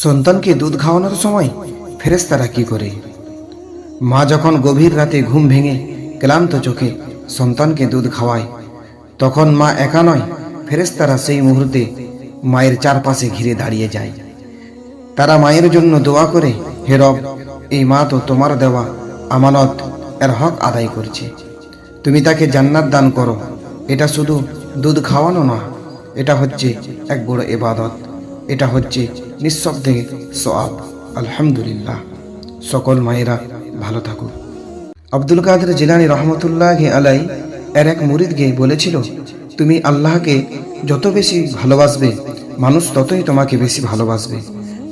সন্তানকে দুধ খাওয়ানোর সময় ফেরেশতারা কি করে? মা যখন গভীর রাতে ঘুম ভেঙে ক্লান্ত চোখে সন্তানকে দুধ খাওয়ায়, তখন মা একা নয়, ফেরেশতারা সেই মুহূর্তে মায়ের চারপাশে ঘিরে দাঁড়িয়ে যায়। তারা মায়ের জন্য দোয়া করে, হে রব, এই মা তো তোমার দেওয়া আমানত, এর হক আদায় করছে, তুমি তাকে জান্নাত দান করো। এটা শুধু দুধ খাওয়ানো না, এটা হচ্ছে এক বড় ইবাদত, এটা হচ্ছে নিঃশব্দে সওয়াব। আলহামদুলিল্লাহ। সকল মায়েরা ভালো থাকুক। আব্দুল কাদের জিলানী রহমতুল্লাহি আলাই এর এক মুরিদকে বলেছিল, তুমি আল্লাহকে যত বেশি ভালোবাসবে, মানুষ ততই তোমাকে বেশি ভালোবাসবে।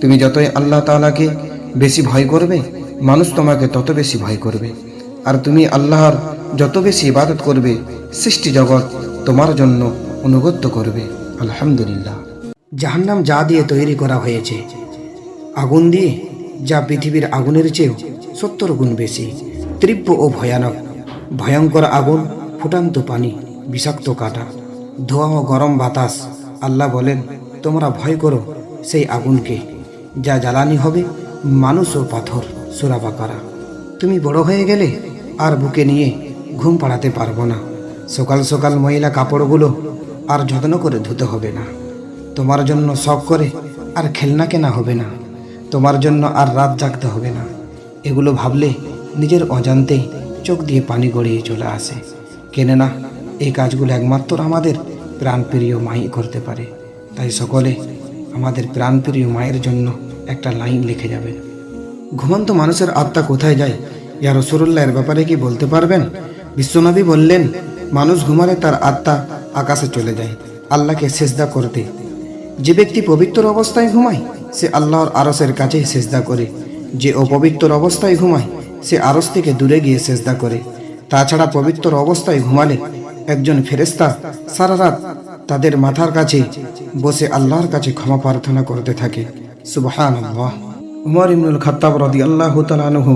তুমি যতই আল্লাহ তাআলাকে বেশি ভয় করবে, মানুষ তোমাকে তত বেশি ভয় করবে। আর তুমি আল্লাহর যত বেশি ইবাদত করবে, সৃষ্টি জগৎ তোমার জন্য অনুগত্য করবে। আলহামদুলিল্লাহ। জাহান্নাম যা দিয়ে তৈরি করা হয়েছে, আগুন দিয়ে, যা পৃথিবীর আগুনের চেয়েও 70 গুণ বেশি তীব্র ও ভয়ানক। ভয়ঙ্কর আগুন, ফুটান্ত পানি, বিষাক্ত কাঁটা, ধোঁয়া ও গরম বাতাস। আল্লাহ বলেন, তোমরা ভয় করো সেই আগুনকে, যা জ্বালানি হবে মানুষ ও পাথর। সূরা বাকারা। তুমি বড় হয়ে গেলে আর বুকে নিয়ে ঘুম পাড়াতে পারবো না। সকাল সকাল ময়লা কাপড়গুলো আর যত্ন করে ধুতে হবে না। তোমার জন্য শখ করে আর খেলনা কেনা হবে না। তোমার জন্য আর রাত জাগতে হবে না। এগুলো ভাবলে নিজের অজান্তেই চোখ দিয়ে পানি গড়িয়ে চলে আসে। কেনে না, এই কাজগুলো একমাত্র আমাদের প্রাণপ্রিয় মাই করতে পারে। তাই সকলে আমাদের প্রাণপ্রিয় মায়ের জন্য একটা লাইন লিখে যাবেন। ঘুমন্ত মানুষের আত্মা কোথায় যায়? ইয়া রাসূলুল্লাহ, এর ব্যাপারে কি বলতে পারবেন? বিশ্বনবী বললেন, মানুষ ঘুমালে তার আত্মা আকাশে চলে যায় আল্লাহকে সেজদা করতে। যে ব্যক্তি পবিত্র অবস্থায় ঘুমায়, সে আল্লাহর আরশের কাছেই সেজদা করে। যে অপবিত্র অবস্থায় ঘুমায়, সে আরশ থেকে দূরে গিয়ে সেজদা করে। তাছাড়া পবিত্র অবস্থায় ঘুমালে একজন ফেরেশতা সারা রাত তাদের মাথার কাছে বসে আল্লাহর কাছে ক্ষমা প্রার্থনা করতে থাকে। সুবহানাল্লাহ। উমর ইবনুল খাত্তাব রাদিয়াল্লাহু তাআলা আনহু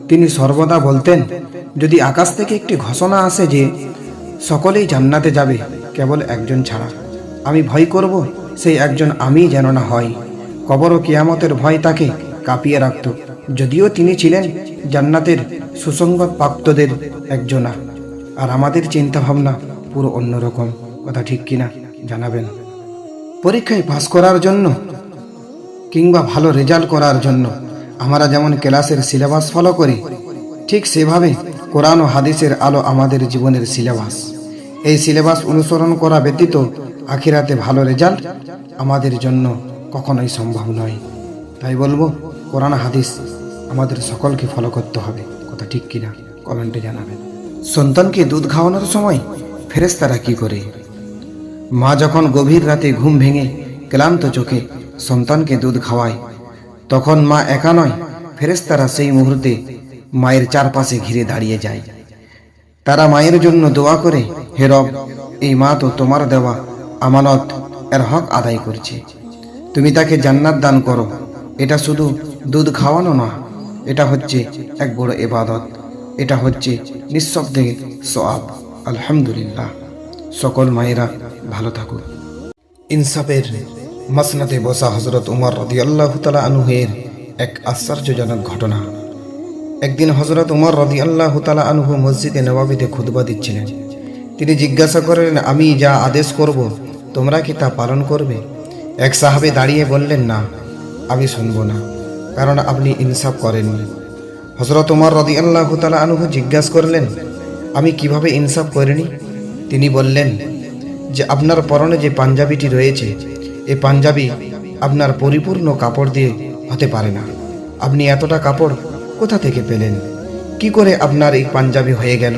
তিনি সর্বদা বলতেন, যদি আকাশ থেকে একটি ঘোষণা আসে যে সকলেই জান্নাতে যাবে কেবল একজন ছাড়া, আমি ভয় করব সেই একজন আমি যেন না হয়। কবর ও কিয়ামতের ভয় তাকে কাঁপিয়ে রাখত, যদিও তিনি ছিলেন জান্নাতের সুসংবাদ প্রাপ্তদের একজনা। আর আমাদের চিন্তাভাবনা পুরো অন্যরকম। কথা ঠিক কিনা জানাবেন? পরীক্ষায় পাস করার জন্য কিংবা ভালো রেজাল্ট করার জন্য আমরা যেমন ক্লাসের সিলেবাস ফলো করি, ঠিক সেভাবে কোরআন ও হাদিসের আলো আমাদের জীবনের সিলেবাস। এই সিলেবাস অনুসরণ করা ব্যতীত আখিরাতে ভালো রেজাল্ট আমাদের জন্য কখনোই সম্ভব নয়। তাই বলবো, কোরআন হাদিস আমাদের সকলকে ফলো করতে হবে। কথা ঠিক কিনা কমেন্টে জানাবেন। সন্তানকে দুধ খাওয়ানোর সময় ফেরেশতারা কি করে? মা যখন গভীর রাতে ঘুম ভেঙে ক্লান্ত চোখে সন্তানকে দুধ খাওয়ায়, তখন মা একা নয়, ফেরেশতারা সেই মুহূর্তে মায়ের চারপাশে ঘিরে দাঁড়িয়ে যায়। তারা মায়ের জন্য দোয়া করে, হে রব, এই মা তো তোমার দেওয়া আমানত, এর হক আদায় করছে, তুমি তাকে জান্নাত দান করো। এটা শুধু দুধ খাওয়ানো না, এটা হচ্ছে এক বড় ইবাদত, এটা হচ্ছে নিঃশব্দে সওয়াব। আলহামদুলিল্লাহ। সকল মায়েরা ভালো থাকুক। ইনসাফের মাসনাতে বসা হযরত উমর রাদিয়াল্লাহু তাআলা আনহু-এর এক আশ্চর্যজনক ঘটনা। একদিন হযরত উমর রাদিয়াল্লাহু তাআলা আনহু মসজিদে নববীতে খুতবা দিচ্ছিলেন। তিনি জিজ্ঞাসা করলেন, আমি যা আদেশ করব তোমরা কি তা পালন করবে? এক সাহাবী দাঁড়িয়ে বললেন, না, আমি শুনব না, কারণ আপনি ইনসাফ করেননি। হযরত উমর রাদিয়াল্লাহু তাআলা আনহু জিজ্ঞাসা করলেন, আমি কিভাবে ইনসাফ করিনি? তিনি বললেন যে আপনার পরনে যে পাঞ্জাবিটি রয়েছে, এই পাঞ্জাবি আপনার পরিপূর্ণ কাপড় দিয়ে হতে পারে না। আপনি এতটা কাপড় কোথা থেকে পেলেন? কি করে আপনার এই পাঞ্জাবি হয়ে গেল?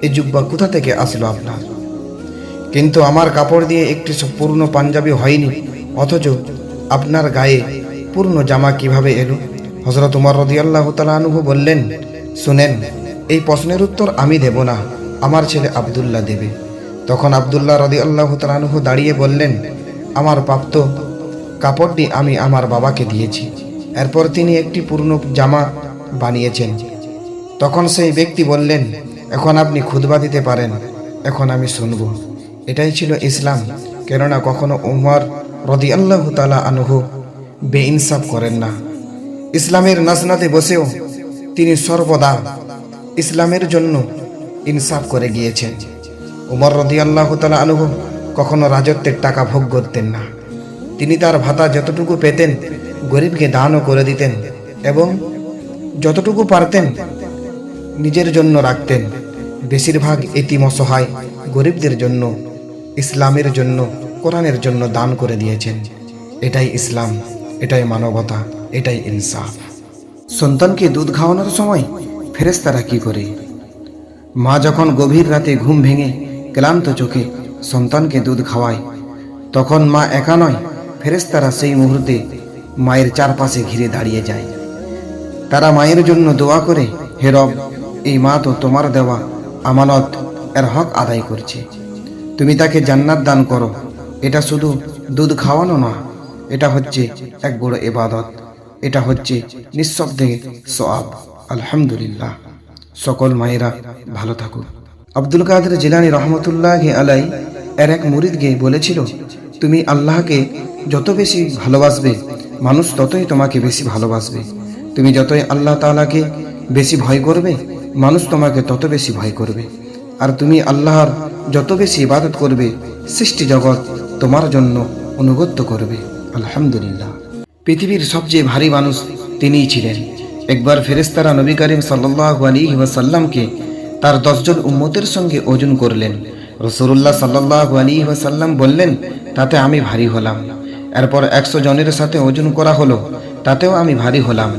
এই জুব্বা কোথা থেকে আসলো আপনার? কিন্তু আমার কাপড় দিয়ে একটি পূর্ণ পাঞ্জাবি হয়নি, অথচ আপনার গায়ে পূর্ণ জামা কিভাবে এলো? হযরত উমর রাদিয়াল্লাহু তাআলা আনহু বললেন, শুনেন, এই প্রশ্নের উত্তর আমি দেব না, আমার ছেলে আব্দুল্লাহ দেবে। তখন আব্দুল্লাহ রাদিয়াল্লাহু তাআলা আনহু দাঁড়িয়ে বললেন, আমার প্রাপ্ত কাপড়টি আমি আমার বাবাকে দিয়েছি। এরপর তিনি একটি পূর্ণ জামা বানিয়েছেন। তখন সেই ব্যক্তি বললেন, এখন আপনি খুতবা দিতে পারেন, এখন আমি শুনব। এটাই ছিল ইসলাম। কেননা কখনো উমর রাদিয়াল্লাহু তাআলা আনহু বেইনসাফ করেন না। ইসলামের নাজনাতে বসেও তিনি সর্বদা ইসলামের জন্য ইনসাফ করে গিয়েছেন। উমর রাদিয়াল্লাহু তাআলা আনহু কখনো রাজত্বের টাকা ভোগ করতেন না। তিনি তার ভাতা যতটুকু পেতেন গরিবকে দানও করে দিতেন এবং যতটুকু পারতেন নিজের জন্য রাখতেন। বেশিরভাগ এতিম অসহায় গরিবদের জন্য, ইসলামের জন্য, কোরআনের জন্য দান করে দিয়েছেন। এটাই ইসলাম, এটাই মানবতা, এটাই ইনসাফ। সন্তানকে দুধ খাওয়ানোর সময় ফেরেশতারা কি করে? মা যখন গভীর রাতে ঘুম ভেঙে ক্লান্ত চোখে সন্তানকে দুধ খাওয়ায়, তখন মা একা নয়, ফেরেশতারা সেই মুহূর্তে মায়ের চারপাশে ঘিরে দাঁড়িয়ে যায়। তারা মায়ের জন্য দোয়া করে, হে রব, এই মা তো তোমার দেওয়া আমানত, এর হক আদায় করছে, তুমি তাকে জান্নাত দান করো। এটা শুধু দুধ খাওয়ানো না, এটা হচ্ছে এক বড় ইবাদত, এটা হচ্ছে নিঃশব্দে সওয়াব। আলহামদুলিল্লাহ। সকল মায়েরা ভালো থাকুক। আব্দুল কাদের জিলানী রহমতুল্লাহি আলাই এর এক মুরিদকে বলেছিল, তুমি আল্লাহকে যত বেশি ভালোবাসবে, মানুষ ততই তোমাকে বেশি ভালোবাসবে। তুমি যতই আল্লাহ তাআলাকে বেশি ভয় করবে, মানুষ তোমাকে তত বেশি ভয় করবে। আর তুমি আল্লাহর যত বেশি ইবাদত করবে, সৃষ্টি জগৎ তোমার জন্য অনুগত্য করবে। আলহামদুলিল্লাহ। পৃথিবীর সবচেয়ে ভারী মানুষ তিনিই ছিলেন। একবার ফেরেশতারা নবী করিম সাল্লাল্লাহু আলাইহি ওয়াসাল্লামকে তার 10 জন উম্মতের সঙ্গে ওজন করলেন। রাসূলুল্লাহ সাল্লাল্লাহু আলাইহি ওয়াসাল্লাম বললেন, তাতে আমি ভারী হলাম। এরপর 100 জনের সাথে ওজন করা হলো, তাতেও আমি ভারী হলাম।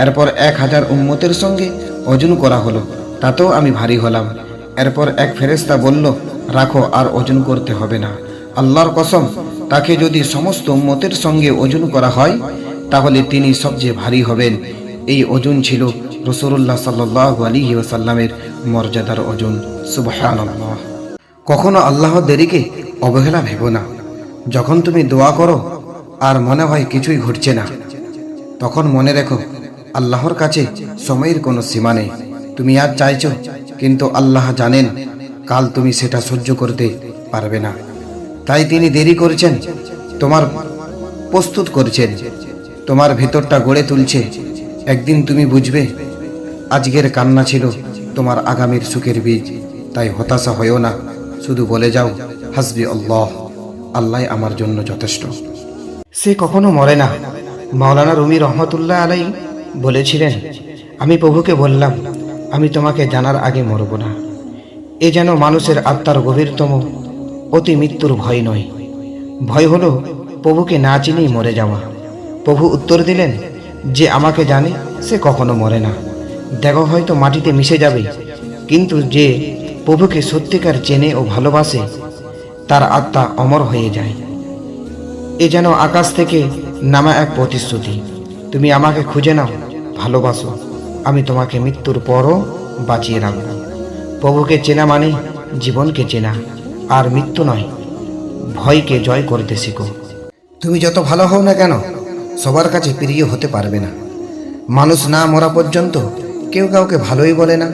এরপর 1000 উম্মতের সঙ্গে ওজন করা হলো, তাতেও আমি ভারী হলাম। এরপর এক ফেরেশতা বলল, রাখো, আর ওজন করতে হবে না। আল্লাহর কসম, তাকে যদি সমস্ত উম্মতের সঙ্গে ওজন করা হয় তাহলে তিনি সবচেয়ে ভারী হবেন। এই ওজন ছিল রাসূলুল্লাহ সাল্লাল্লাহু আলাইহি ওয়াসাল্লামের মর্যাদার ওজন। সুবহানাল্লাহ। কখনো আল্লাহর দেরিকে অবহেলা ভেবো না। যখন তুমি দোয়া করো আর মনে হয় কিছুই ঘটছে না, তখন মনে রেখো আল্লাহর কাছে সময়ের কোনো সীমা নেই। তুমি আজ চাইছো, কিন্তু আল্লাহ জানেন কাল তুমি সেটা সহ্য করতে পারবে না। তাই তিনি দেরি করছেন, তোমার প্রস্তুত করছেন, তোমার ভেতরটা গড়ে তুলছে। একদিন তুমি বুঝবে আজকের কান্না ছিল তোমার আগামীর সুখের বীজ। তাই হতাশা হয়েও না, শুধু বলে যাও, হাসবি আল্লাহ, আল্লাহ আমার জন্য যথেষ্ট। সে কখনো মরে না। মাওলানা রুমি রহমতুল্লাহ আলাই বলেছিলেন, আমি প্রভুকে বললাম, আমি তোমাকে জানার আগে মরব না। এ যেন মানুষের আত্মার গভীরতম অতি মৃত্যুর ভয় নয়। ভয় হলো প্রভুকে না চিনেই মরে যাওয়া। প্রভু উত্তর দিলেন, যে আমাকে জানে সে কখনো মরে না। দেখো, হয়তো মাটিতে মিশে যাবে, কিন্তু যে প্রভুকে সত্যিকার চেনে ও ভালোবাসে তার আত্মা অমর হয়ে যায়। এ যেন আকাশ থেকে নামা এক প্রতিশ্রুতি। তুমি আমাকে খুঁজে নাও, ভালোবাসো, আমি তোমাকে মৃত্যুর পরও বাঁচিয়ে রাখব। প্রভুকে চেনা মানে জীবনকে চেনা, আর মৃত্যু নয়, ভয়কে জয় করতে শিখো। তুমি যত ভালো হও না কেন, সবার কাছে প্রিয় হতে পারবে না। মানুষ না মরা পর্যন্ত কেউ কাউকে ভালোই বলে না।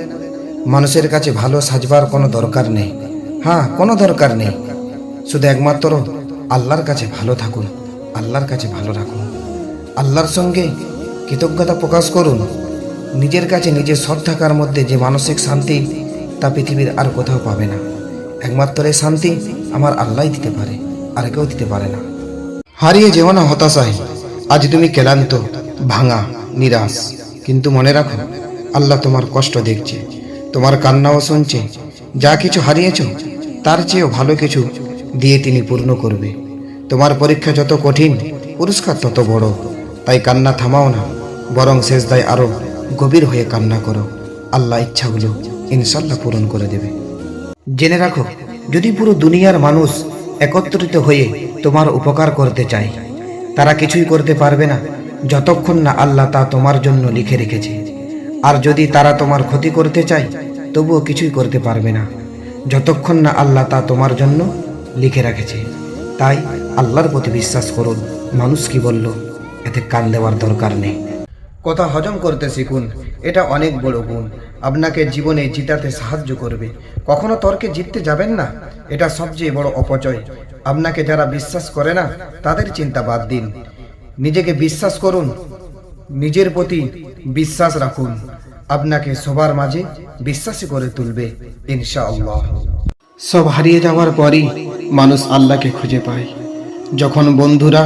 মানুষের কাছে ভালো সাজবার কোনো দরকার নেই। হ্যাঁ, কোনো দরকার নেই। শুধু একমাত্র আল্লাহর কাছে ভালো থাকুন, আল্লাহর কাছে ভালো রাখুন। আল্লাহর সঙ্গে কৃতজ্ঞতা প্রকাশ করুন। নিজের কাছে নিজে সৎ থাকার মধ্যে যে মানসিক শান্তি, তা পৃথিবীর আর কোথাও পাবে না। একমাত্র এই শান্তি আমার আল্লাহই দিতে পারে, আর কেউ দিতে পারে না। হারিয়ে যেও না হতাশায়। আজ তুমি ক্লান্ত, ভাঙা, নিরাশ, কিন্তু মনে রাখো আল্লাহ তোমার কষ্ট দেখছে, তোমার কান্নাও শুনছে। যা কিছু হারিয়েছ তার চেয়েও ভালো কিছু দিয়ে তিনি পূর্ণ করবে। তোমার পরীক্ষা যত কঠিন, পুরস্কার তত বড়। তাই কান্না থামাও না, বরং সেজদায় আরো গভীর হয়ে কান্না করো। আল্লাহ ইচ্ছাগুলো ইনশাল্লাহ পূরণ করে দেবে। জেনে রাখো, যদি পুরো দুনিয়ার মানুষ একত্রিত হয়ে তোমার উপকার করতে চায়, তারা কিছুই করতে পারবে না যতক্ষণ না আল্লাহ তা তোমার জন্য লিখে রেখেছে। আর যদি তারা তোমার ক্ষতি করতে চায়, তবুও কিছুই করতে পারবে না যতক্ষণ না আল্লাহ তা তোমার জন্য লিখে রেখেছে। তাই আল্লাহর প্রতি বিশ্বাস করুন। মানুষ কি বলল, এতে কান দেওয়ার দরকার নেই। কথা হজম করতে শিখুন, এটা অনেক বড় গুণ, আপনাকে জীবনে জিতাতে সাহায্য করবে। কখনো তর্কে জিততে যাবেন না, এটা সবচেয়ে বড় অপচয়। আপনাকে যারা বিশ্বাস করে না তাদের চিন্তা বাদ দিন। নিজেকে বিশ্বাস করুন, নিজের প্রতি বিশ্বাস রাখুন, আপনাকে সবার মাঝে বিশ্বাসী করে তুলবে ইনশাআল্লাহ। সব হারিয়ে যাওয়ার পরই মানুষ আল্লাহকে খুঁজে পায়। যখন বন্ধুরা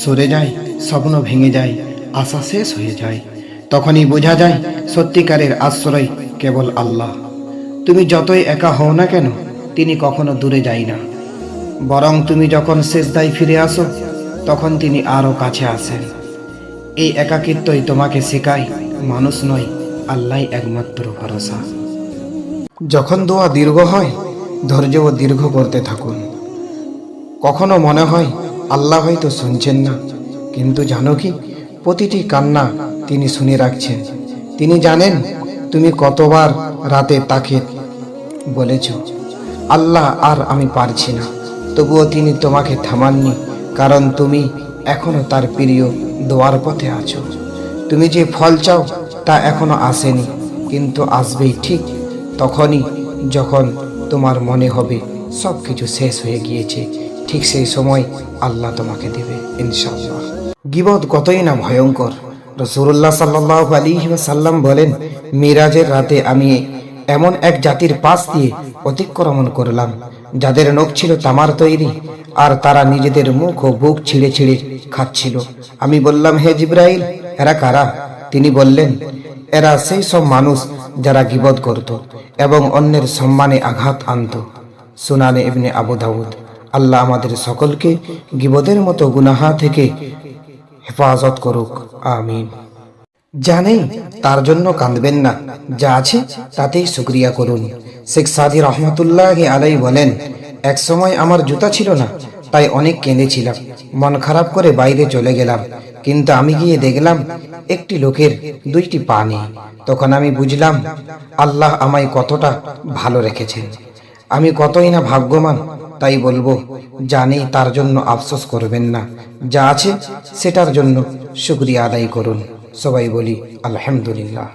সরে যায়, স্বপ্ন ভেঙে যায়, আশা শেষ হয়ে যায়, তখনই বোঝা যায় সত্যিকারের আশ্রয় কেবল আল্লাহ। তুমি যতই একা হও না কেন, তিনি কখনো দূরে যায় না, বরং তুমি যখন সেজদায় ফিরে আসো তখন তিনি আরও কাছে আসেন। এই একাকিত্বই তোমাকে শেখায় মানুষ নয়, আল্লাহ একমাত্র ভরসা। যখন দোয়া দীর্ঘ হয়, ধৈর্যও দীর্ঘ করতে থাকুন। কখনো মনে হয় আল্লাহ হয়তো শুনছেন না, কিন্তু জানো কি, প্রতিটি কান্না তিনি শুনে রাখছেন। তিনি জানেন তুমি কতবার রাতে তাকে বলেছ, আল্লাহ আর আমি পারছি না, তবুও তিনি তোমাকে থামাননি, কারণ তুমি এখনো তার প্রিয় দোয়ার পথে আছো। তুমি যে ফল চাও তা এখনো আসেনি, কিন্তু আসবেই ঠিক তখনই যখন তোমার মনে হবে সব কিছু শেষ হয়ে গিয়েছে। ঠিক সেই সময় আল্লাহ তোমাকে দেবে ইনশাআল্লাহ। গীবত কতই না ভয়ঙ্কর। রাসূলুল্লাহ সাল্লাল্লাহু আলাইহি ওয়াসাল্লাম বলেন, মিরাজের রাতে আমি এমন এক জাতির পাশ দিয়ে অতিক্রমণ করলাম যাদের নখ ছিল তামার তৈরি, আর তারা নিজেদের মুখ ও বুক ছিঁড়ে ছিঁড়ে খাচ্ছিল। আমি বললাম, হে জিবরাইল, এরা কারা? তিনি বললেন, এরা সেই সব মানুষ যারা গীবত করত এবং অন্যের সম্মানে আঘাত আনত। সুনানে ইবনে আবু দাউদ। আল্লাহ আমাদের সকলকে গীবতের মতো গুনাহা থেকে হেফাজত করুক, আমিন। জানেই তার জন্য কাঁদবেন না, যা আছে তাতেই শুকরিয়া করুন। শেখ সাদি রহমতুল্লাহ আলাই বলেন, এক সময় আমার জুতা ছিল না, তাই অনেক কেঁদেছিলাম। মন খারাপ করে বাইরে চলে গেলাম, কিন্তু আমি গিয়ে দেখলাম একটি লোকের দুইটি পা নেই। তখন আমি বুঝলাম আল্লাহ আমায় কতটা ভালো রেখেছেন, আমি কতই না ভাগ্যবান। তাই বলবো, জানি তার জন্য আফসোস করবেন না, যা আছে সেটার জন্য শুকরিয়া আদায় করুন। সবাই বলি আলহামদুলিল্লাহ।